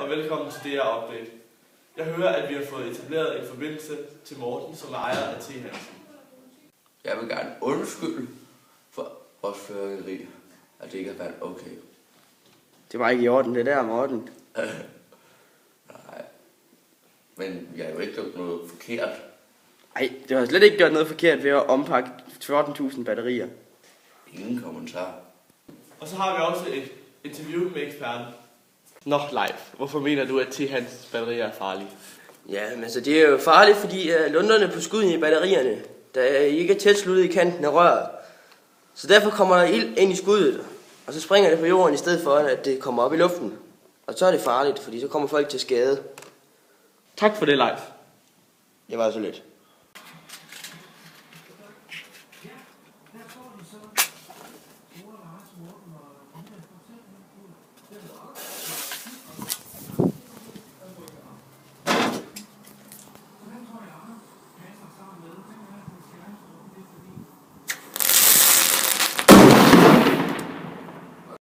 og velkommen til DR Update. Jeg hører, at vi har fået etableret en forbindelse til Morten, som er ejer af T. Hansen. Jeg vil gerne undskylde for vores fyrværkeri, at det ikke har været okay. Det var ikke i orden, det der, Morten. Nej, men vi har jo ikke gjort noget forkert. Nej, det har slet ikke gjort noget forkert ved at ompakke 14.000 batterier. Ingen kommentar. Og så har vi også et interview med eksperten. Nå, Leif, hvorfor mener du, at T. Hansens batterier er farlige? Ja, men så det er jo farligt, fordi lunderne på skuden i batterierne, der ikke er tæt sluttet i kanten af røret. Så derfor kommer der ild ind i skuddet, og så springer det på jorden i stedet for, at det kommer op i luften. Og så er det farligt, fordi så kommer folk til skade. Tak for det, Leif. Det var så lidt.